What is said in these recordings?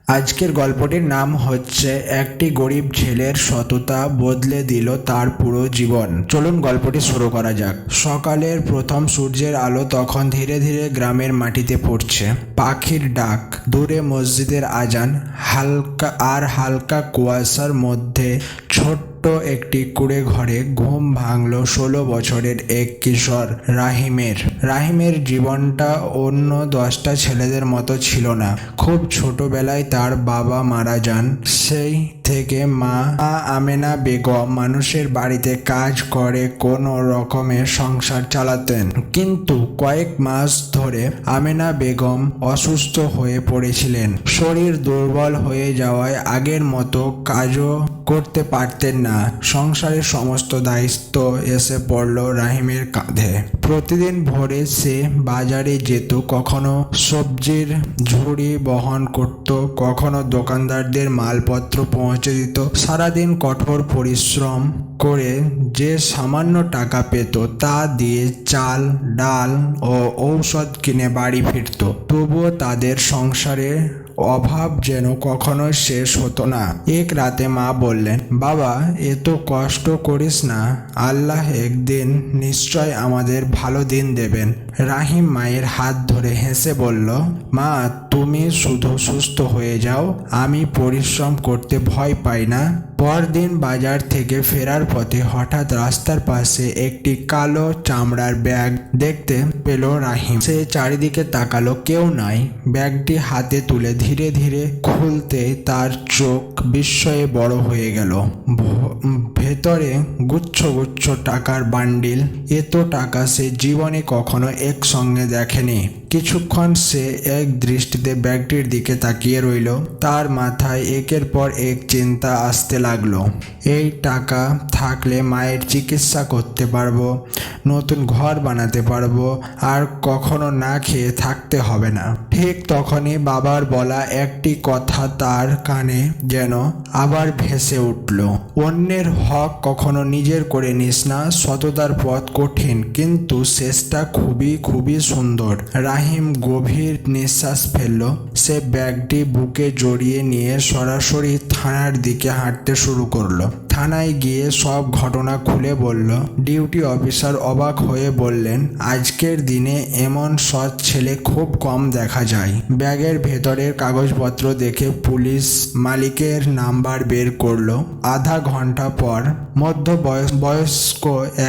আজকের গল্পটির নাম হচ্ছে একটি গরিব ছেলের সততা বদলে দিল তার পুরো জীবন। চলুন গল্পটি শুরু করা যাক। সকালের প্রথম সূর্যের আলো তখন ধীরে ধীরে গ্রামের মাটিতে পড়ছে। পাখির ডাক, দূরে মসজিদের আজান, হালকা কুয়াশার মধ্যে ছোট্ট একটি কুঁড়ে ঘরে ঘুম ভাঙল 16 বছরের এক কিশোর রাহিমের জীবনটা অন্য 10টা ছেলেদের মতো ছিল না। খুব ছোটবেলায় তার বাবা মারা যান। সেই থেকে মা আমেনা বেগম মানুষের বাড়িতে কাজ করে কোনো রকমে সংসার চালাতেন। কিন্তু কয়েক মাস ধরে আমেনা বেগম অসুস্থ হয়ে পড়েছিলেন। শরীর দুর্বল হয়ে যাওয়ায় আগের মতো কাজও করতে পারতেন না। সংসারের সমস্ত দায়িত্ব এসে পড়ল রাহিমের কাঁধে। প্রতিদিন ভোরে সে বাজারে যেত, কখনো সবজির ঝুড়ি বহন করত, কখনো দোকানদারদের মালপত্র পৌঁছে দিত। সারাদিন কঠোর পরিশ্রম করে যে সামান্য টাকা পেত তা দিয়ে চাল, ডাল ও ঔষধ কিনে বাড়ি ফিরত। তবুও তাদের সংসারে অভাব যেন কখনো শেষ হতো না। এক রাতে মা বললেন, বাবা, এত কষ্ট করিস না, আল্লাহ একদিন নিশ্চয় আমাদের ভালো দিন দেবেন। রাহিম মায়ের হাত ধরে হেসে বলল, মা, তুমি শুধু সুস্থ হয়ে যাও, আমি পরিশ্রম করতে ভয় পাই না। পরদিন বাজার থেকে ফেরার পথে হঠাৎ রাস্তার পাশে একটি কালো চামড়ার ব্যাগ দেখতে পেল রাহিম। সে চারিদিকে তাকালো, কেউ নাই। ব্যাগটি হাতে তুলে ধীরে ধীরে খুলতে তার চোখ বিস্ময়ে বড় হয়ে গেল। ভেতরে গুচ্ছ গুচ্ছ টাকার বান্ডিল। এত টাকা সে জীবনে কখনো একসঙ্গে দেখেনি। কিছুক্ষণ সে এক দৃষ্টিতে ব্যাগটির দিকে তাকিয়ে রইল। তার মাথায় একের পর এক চিন্তা আসতে লাগলো। এই টাকা থাকলে মায়ের চিকিৎসা করতে পারবো, নতুন ঘর বানাতে পারবো, আর কখনো না খেয়ে থাকতে হবে না। ঠিক তখনই বাবার বলা একটি কথা তার কানে যেন আবার ভেসে উঠল, অন্যের হক কখনো নিজের করে নিস না। সততার পথ কঠিন, কিন্তু শেষটা খুবই খুবই সুন্দর। রাহিম গভীর নিঃশ্বাস ফেলল। সে ব্যাগটি বুকে জড়িয়ে নিয়ে সরাসরি থানার দিকে হাঁটতে শুরু করলো। থানায় গিয়ে সব ঘটনা খুলে বলল। ডিউটি অফিসার অবাক হয়ে বললেন, আজকের দিনে এমন সৎ ছেলে খুব কম দেখা যায়। ব্যাগের ভেতরের কাগজপত্র দেখে পুলিশ মালিকের নাম্বার বের করলো। আধা ঘন্টা পর মধ্যবয়স্ক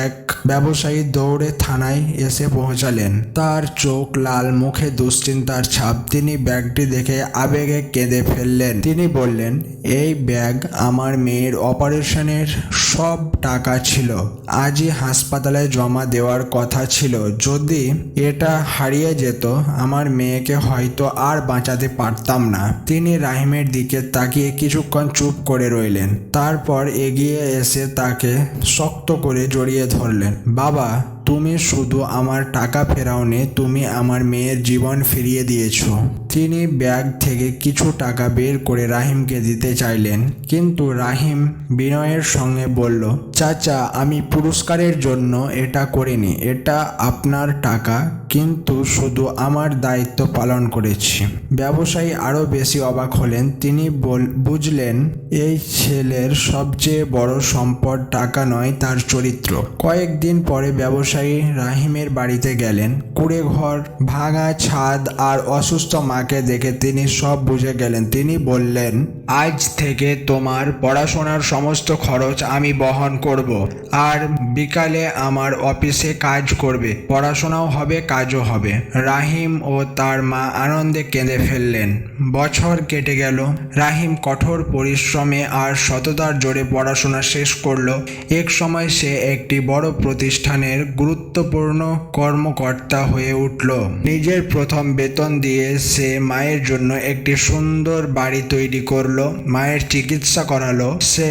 এক ব্যবসায়ী দৌড়ে থানায় এসে পৌঁছালেন। তার চোখ লাল, মুখে দুশ্চিন্তার ছাপ। তিনি ব্যাগটি দেখে আবেগে কেঁদে ফেললেন। তিনি বললেন, এই ব্যাগ আমার মেয়ের অপারেশনের সব টাকা ছিল। আজই হাসপাতালে জমা দেওয়ার কথা ছিল। যদি এটা হারিয়ে যেত, আমার মেয়েকে হয়তো আর বাঁচাতে পারতাম না। তিনি রাহিমের দিকে তাকিয়ে কিছুক্ষণ চুপ করে রইলেন। তারপর এগিয়ে এসে তাকে শক্ত করে জড়িয়ে ধরলেন। বাবা, তুমি শুধু আমার টাকা ফেরাওনি, তুমি আমার মেয়ের জীবন ফিরিয়ে দিয়েছো। তিনি ব্যাগ থেকে কিছু টাকা বের করে রাহিমকে দিতে চাইলেন, কিন্তু রাহিম বিনয়ের সঙ্গে বলল, চাচা, আমি পুরস্কারের জন্য এটা করিনি। এটা আপনার টাকা, কিন্তু শুধু আমার দায়িত্ব পালন করেছি। ব্যবসায়ী আরও বেশি অবাক হলেন। তিনি বুঝলেন এই ছেলের সবচেয়ে বড় সম্পদ টাকা নয়, তার চরিত্র। কয়েকদিন পরে ব্যবসায়ী রাহিমের বাড়িতে গেলেন। কুঁড়ে ঘর, ভাঙা ছাদ আর অসুস্থ মাকে দেখে তিনি সব বুঝে গেলেন। তিনি বললেন, আজ থেকে তোমার পড়াশোনার সমস্ত খরচ আমি বহন করব, আর বিকালে আমার অফিসে কাজ করবে। পড়াশোনাও হবে, কাজও হবে। রাহিম ও তার মা আনন্দে কেঁদে ফেললেন। বছর কেটে গেল। রাহিম কঠোর পরিশ্রমে আর সততার জোরে পড়াশোনা শেষ করলো। এক সময় সে একটি বড় প্রতিষ্ঠানের গুরুত্বপূর্ণ কর্মকর্তা হয়ে উঠল। নিজের প্রথম বেতন দিয়ে সে মায়ের জন্য একটি সুন্দর বাড়ি তৈরি করলো, মায়ের চিকিৎসা করালো। সে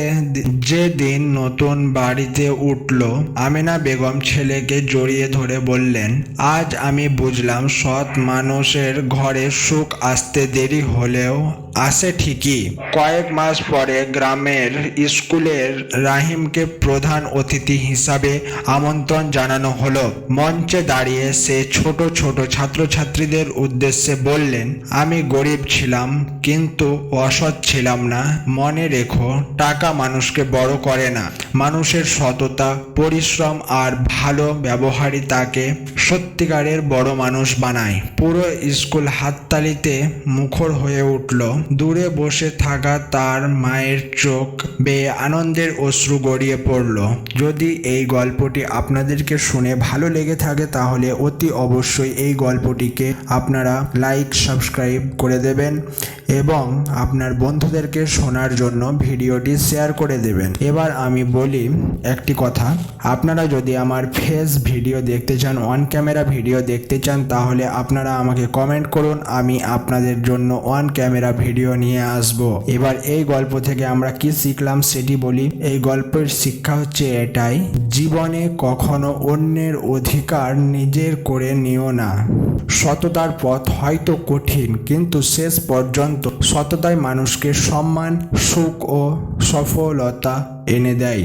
যেদিন নতুন বাড়িতে উঠলো, আমিনা বেগম ছেলেকে জড়িয়ে ধরে বললেন, আজ আমি বুঝলাম সৎ মানুষের ঘরে সুখ আসতে দেরি হলেও আসে ঠিকই। কয়েক মাস পরে গ্রামের স্কুলের রাহিমকে প্রধান অতিথি হিসাবে আমন্ত্রণ জানানো হলো। মঞ্চে দাঁড়িয়ে সে ছোট ছোট ছাত্রছাত্রীদের উদ্দেশ্যে বললেন, আমি গরিব ছিলাম কিন্তু অসৎ ছিলাম না। মনে রেখো, টাকা মানুষকে বড় করে না। মানুষের সততা, পরিশ্রম আর ভালো ব্যবহারই তাকে সত্যিকারের বড় মানুষ বানায়। পুরো স্কুল হাততালিতে মুখর হয়ে উঠল। দূরে বসে থাকা তার মায়ের চোখ বেয়ে আনন্দের অশ্রু গড়িয়ে পড়ল। যদি এই গল্পটি আপনাদেরকে শুনে ভালো লেগে থাকে তাহলে অতি অবশ্যই এই গল্পটিকে আপনারা লাইক সাবস্ক্রাইব করে দেবেন এবং আপনার বন্ধুদেরকে শোনার জন্য ভিডিওটি শেয়ার করে দেবেন। এবার আমি বলি একটি কথা, আপনারা যদি আমার ফেস ভিডিও দেখতে চান, অন ক্যামেরা ভিডিও দেখতে চান, তাহলে আপনারা আমাকে কমেন্ট করুন, আমি আপনাদের জন্য অন ক্যামেরা ভিডিও নিয়ে আসব। এবার এই গল্প থেকে আমরা কি শিখলাম সেটি বলি। এই গল্পের শিক্ষা হচ্ছে এটাই, জীবনে কখনো অন্যের অধিকার নিজের করে নিও না। সততার পথ হয়তো কঠিন, কিন্তু শেষ পর্যন্ত সততাই মানুষকে সম্মান, সুখ ও সফলতা এনে দেয়।